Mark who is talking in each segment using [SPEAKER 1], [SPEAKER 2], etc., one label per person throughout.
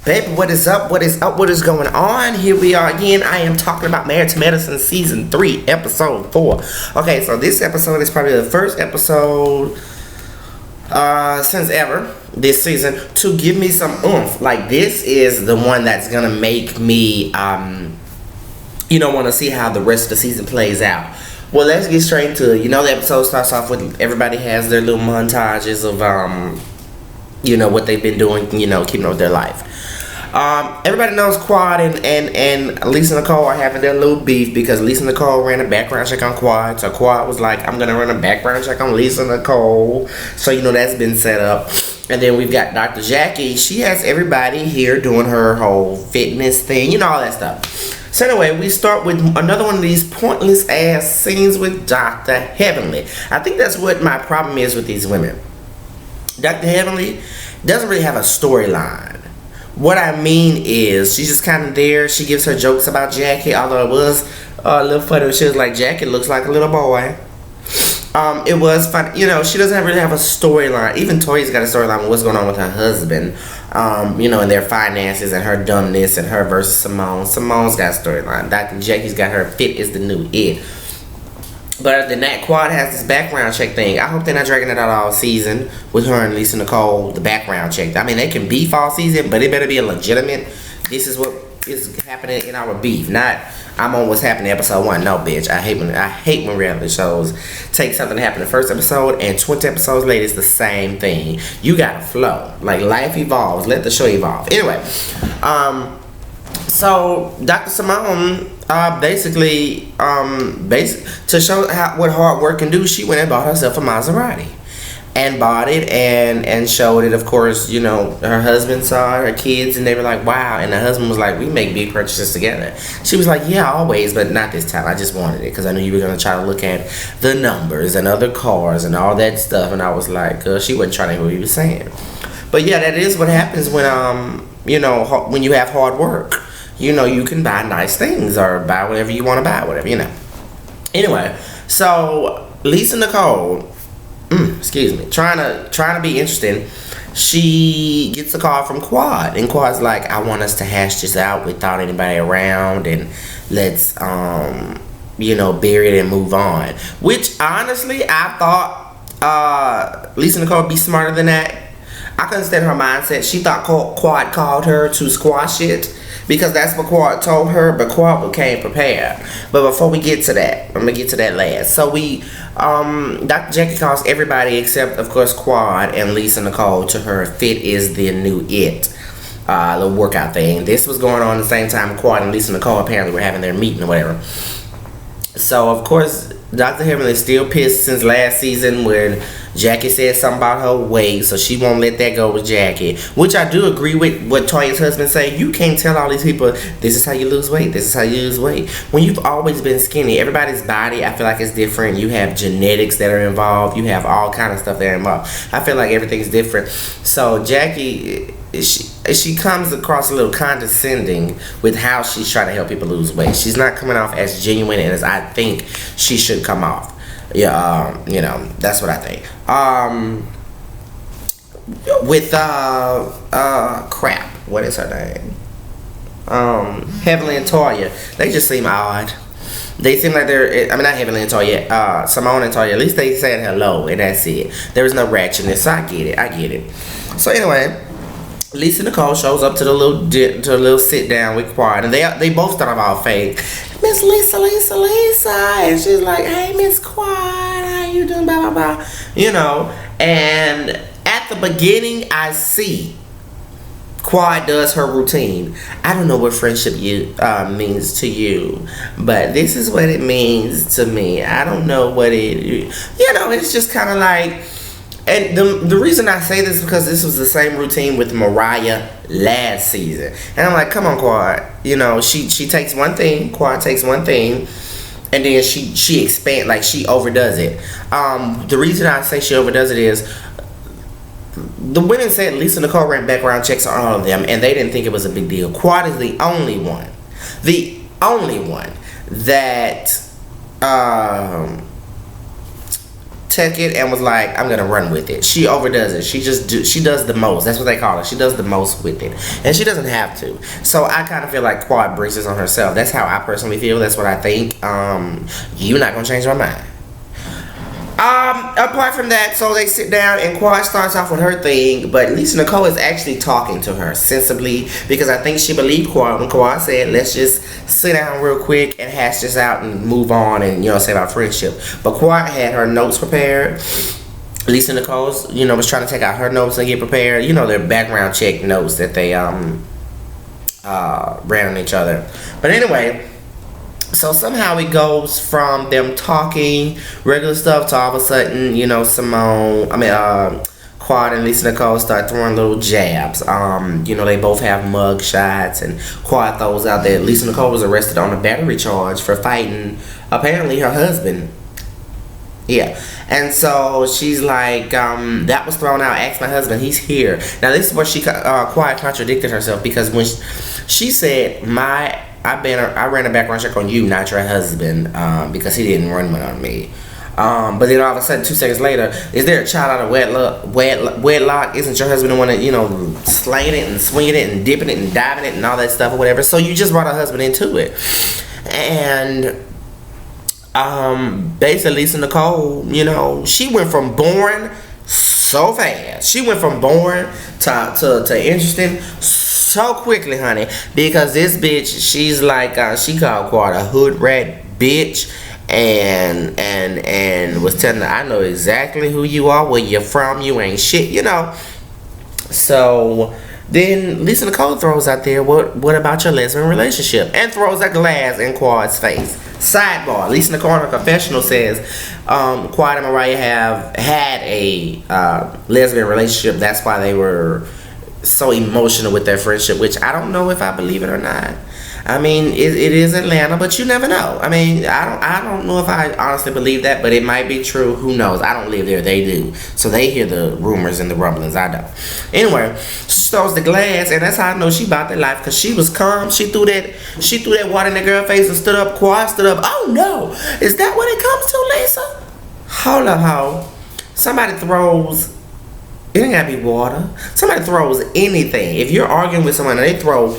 [SPEAKER 1] Baby, what is up? What is up? What is going on? Here we are again. I am talking about Married to Medicine Season 3, Episode 4. Okay, so this episode is probably the first episode since ever this season to give me some oomph. Like, this is the one that's going to make me, want to see how the rest of the season plays out. Well, let's get straight into it. The episode starts off with everybody has their little montages of, what they've been doing, keeping up with their life. Everybody knows Quad and Lisa Nicole are having their little beef because Lisa Nicole ran a background check on Quad. So Quad was like, I'm going to run a background check on Lisa Nicole. So, that's been set up. And then we've got Dr. Jackie. She has everybody here doing her whole fitness thing, all that stuff. So anyway, we start with another one of these pointless ass scenes with Dr. Heavenly. I think that's what my problem is with these women. Dr. Heavenly doesn't really have a storyline. What I mean is, she's just kind of there. She gives her jokes about Jackie, although it was a little funny. She was like, Jackie looks like a little boy. It was fun. She doesn't really have a storyline. Even Toya's got a storyline with what's going on with her husband, and their finances and her dumbness and her versus Simone. Simone's got a storyline. Dr. Jackie's got her fit is the new it. But other than that, Quad has this background check thing. I hope they're not dragging it out all season with her and Lisa Nicole, the background check. I mean, they can beef all season, but it better be a legitimate, this is what is happening in our beef. Not, I'm on what's happening in episode 1. No, bitch. I hate when reality shows take something that happened in the first episode and 20 episodes later it's the same thing. You gotta flow. Like, life evolves. Let the show evolve. Anyway, so Dr. Simone, basically, to show what hard work can do, she went and bought herself a Maserati. And bought it and showed it. Of course, her husband saw her kids and they were like, wow. And the husband was like, we make big purchases together. She was like, yeah, always, but not this time. I just wanted it because I knew you were going to try to look at the numbers and other cars and all that stuff. And I was like, she wasn't trying to hear what he was saying. But yeah, that is what happens when, when you have hard work. You can buy nice things or buy whatever you want to buy, whatever, Anyway, so Lisa Nicole, trying to be interesting, she gets a call from Quad, and Quad's like, I want us to hash this out without anybody around, and let's, bury it and move on. Which, honestly, I thought Lisa Nicole would be smarter than that. I can understand her mindset. She thought Quad called her to squash it because that's what Quad told her, but Quad came prepared. But before we get to that, I'm going to get to that last. So Dr. Jackie calls everybody except, of course, Quad and Lisa Nicole to her fit is the new it. The workout thing. This was going on at the same time Quad and Lisa Nicole apparently were having their meeting or whatever. So, of course, Dr. Heavenly is still pissed since last season when Jackie said something about her weight, so she won't let that go with Jackie. Which I do agree with what Toya's husband say. You can't tell all these people, this is how you lose weight, this is how you lose weight. When you've always been skinny, everybody's body, I feel like it's different. You have genetics that are involved. You have all kind of stuff that are involved. I feel like everything's different. So Jackie, she comes across a little condescending with how she's trying to help people lose weight. She's not coming off as genuine as I think she should come off. Yeah, that's what I think. With crap, what is her name? Heavenly and Toya, they just seem odd. They seem like they're, not Heavenly and Toya, Simone and Toya, at least they said hello and that's it. There was no ratchetness, so I get it. So anyway, Lisa Nicole shows up to the little sit down with Quad, and they both start off all fake. Miss Lisa, and she's like, hey, Miss Quad, how you doing, blah, blah, blah, and at the beginning, I see Quad does her routine. I don't know what friendship means to you, but this is what it means to me. I don't know what it's just kind of like. And the reason I say this is because this was the same routine with Mariah last season. And I'm like, come on, Quad. She takes one thing, Quad takes one thing, and then she expands, like she overdoes it. The reason I say she overdoes it is the women said Lisa Nicole ran background checks on all of them, and they didn't think it was a big deal. Quad is the only one that took it and was like, I'm gonna run with it. She overdoes it. She does the most. That's what they call it. She does the most with it, and she doesn't have to. So I kind of feel like Quad brings this on herself. That's how I personally feel. That's what I think. You're not gonna change my mind. Apart from that, so they sit down and Quad starts off with her thing, but Lisa Nicole is actually talking to her sensibly because I think she believed Quad when Quad said, let's just sit down real quick and hash this out and move on and, say about friendship. But Quad had her notes prepared. Lisa Nicole's, was trying to take out her notes and get prepared. Their background check notes that they ran on each other. But anyway, so somehow it goes from them talking regular stuff to all of a sudden, Quad and Lisa Nicole start throwing little jabs. They both have mug shots, and Quad throws out that Lisa Nicole was arrested on a battery charge for fighting apparently her husband. Yeah, and so she's like, that was thrown out. Ask my husband, he's here. Now this is where Quad contradicted herself, because when she said, I ran a background check on you, not your husband, because he didn't run one on me. But then all of a sudden, 2 seconds later, is there a child out of wedlock? Isn't your husband the one that, slaying it and swinging it and dipping it and diving it and all that stuff or whatever? So you just brought her husband into it. And basically, Lisa Nicole, she went from boring so fast. She went from boring to interesting so quickly, honey, because this bitch, she's like, she called Quad a hood rat bitch, and was telling her, I know exactly who you are, where you're from, you ain't shit, So then Lisa Nicole throws out there, what about your lesbian relationship, and throws a glass in Quad's face. Sidebar, Lisa Nicole in her confessional says, Quad and Mariah have had a lesbian relationship. That's why they were so emotional with their friendship, which I don't know if I believe it or not. I mean, it is Atlanta, but you never know. I mean, I don't know if I honestly believe that, but it might be true. Who knows? I don't live there. They do. So they hear the rumors and the rumblings. I don't. Anyway, she throws the glass, and that's how I know she about that life, because she was calm. She threw that water in the girl's face and stood up. Quad stood up. Oh, no. Is that what it comes to, Lisa? Hold up, ho. Somebody throws... It ain't gotta be water. Somebody throws anything. If you're arguing with someone and they throw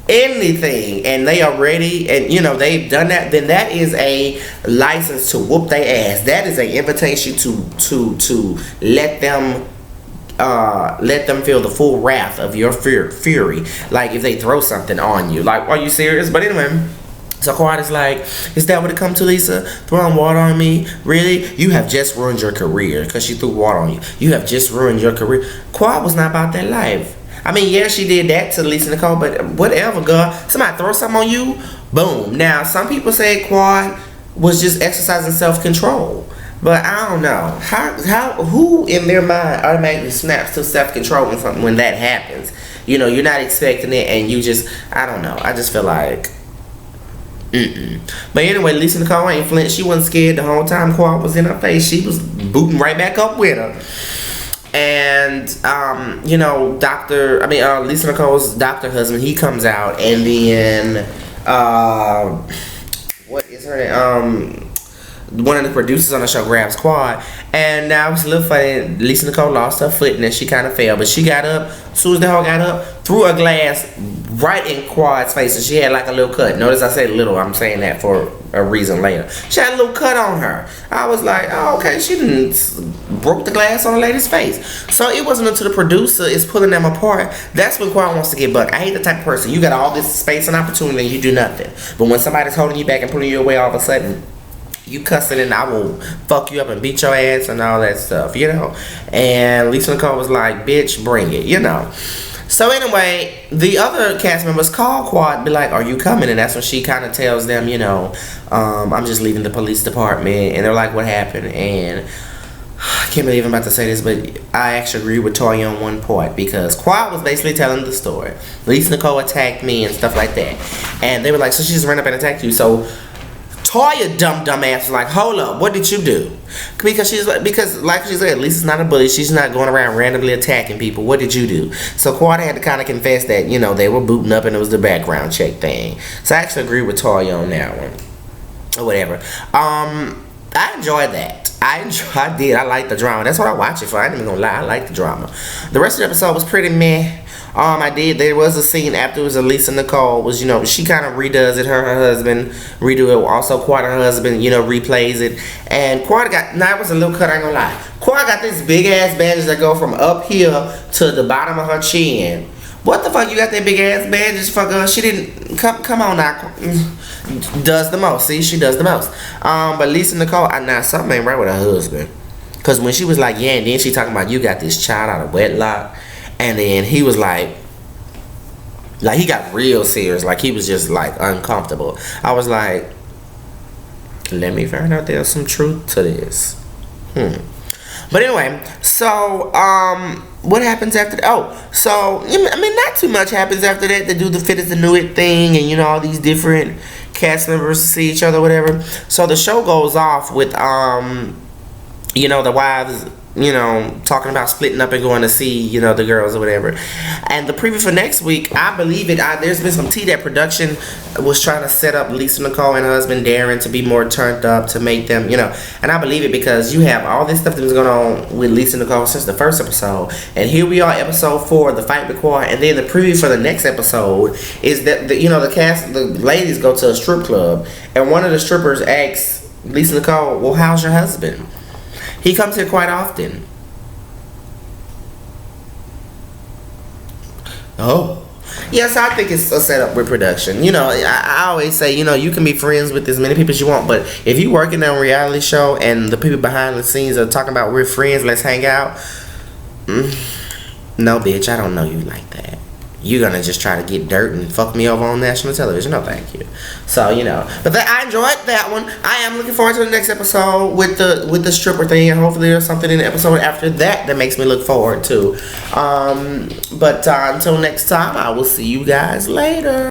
[SPEAKER 1] anything and they are ready and they've done that, then that is a license to whoop their ass. That is an invitation to let them feel the full wrath of your fury. Like if they throw something on you. Like, are you serious? But anyway, so Quad is like, is that what it come to, Lisa? Throwing water on me? Really? You have just ruined your career, because she threw water on you. You have just ruined your career. Quad was not about that life. I mean, yeah, she did that to Lisa Nicole, but whatever, girl. Somebody throw something on you, boom. Now, some people say Quad was just exercising self-control. But I don't know. Who in their mind automatically snaps to self-control when that happens? You're not expecting it, and you just, I don't know. I just feel like... But anyway, Lisa Nicole ain't flinched. She wasn't scared the whole time Quad was in her face. She was booting right back up with her. And Lisa Nicole's doctor husband, he comes out, and then what is her name? One of the producers on the show grabs Quad, and now it's a little funny. Lisa Nicole lost her foot and then she kind of fell, but she got up. As soon as the hoe got up, threw a glass right in Quad's face, and she had like a little cut. Notice I said little. I'm saying that for a reason later. She had a little cut on her. I was like, oh, okay, she didn't broke the glass on the lady's face. So it wasn't until the producer is pulling them apart, that's when Quad wants to get bucked. I hate the type of person, you got all this space and opportunity and you do nothing. But when somebody's holding you back and pulling you away, all of a sudden you cussing and I will fuck you up and beat your ass and all that stuff, And Lisa Nicole was like, bitch, bring it, So anyway, the other cast members call Quad, be like, are you coming? And that's when she kind of tells them, I'm just leaving the police department. And they're like, what happened? And I can't believe I'm about to say this, but I actually agree with Toya on one point, because Quad was basically telling the story. Lisa Nicole attacked me and stuff like that. And they were like, so she just ran up and attacked you. So Toya dumb ass was like, hold up, what did you do? Because like she said, Lisa's not a bully. She's not going around randomly attacking people. What did you do? So Quad had to kind of confess that, they were booting up and it was the background check thing. So I actually agree with Toya on that one. Or whatever. I enjoyed that. I did. I like the drama. That's what I watch it for. I ain't even gonna lie. I like the drama. The rest of the episode was pretty meh. I did. There was a scene afterwards. Lisa Nicole was, she kind of redoes it. Her husband redo it. Also, Quad, her husband, replays it. And Quad got. Now it was a little cut. I ain't gonna lie. Quad got this big ass bandage that go from up here to the bottom of her chin. What the fuck? You got that big ass bandage? Fuck her. She didn't come on now. Does the most. See, she does the most. But Lisa Nicole, now something ain't right with her husband. Cause when she was like, yeah, and then she talking about you got this child out of wedlock. And then he was like he got real serious. Like he was just like uncomfortable. I was like, let me find out there's some truth to this. But anyway, so what happens after that? So I mean, not too much happens after that. They do the fit as the new it thing, and all these different cast members see each other, whatever. So the show goes off with the wives, talking about splitting up and going to see, the girls or whatever. And the preview for next week, I believe it. There's been some tea that production was trying to set up Lisa Nicole and her husband Darren to be more turned up to make them, And I believe it because you have all this stuff that was going on with Lisa Nicole since the first episode. And here we are, episode 4, the fight with Quad. And then the preview for the next episode is that, the cast, the ladies go to a strip club. And one of the strippers asks Lisa Nicole, well, how's your husband? He comes here quite often. Oh. Yes, I think it's a setup with production. I always say, you can be friends with as many people as you want, but if you working on a reality show and the people behind the scenes are talking about we're friends, let's hang out. No, bitch, I don't know you like that. You're gonna just try to get dirt and fuck me over on national television. No, thank you. So but I enjoyed that one. I am looking forward to the next episode with the stripper thing, and hopefully there's something in the episode after that makes me look forward to. But until next time, I will see you guys later.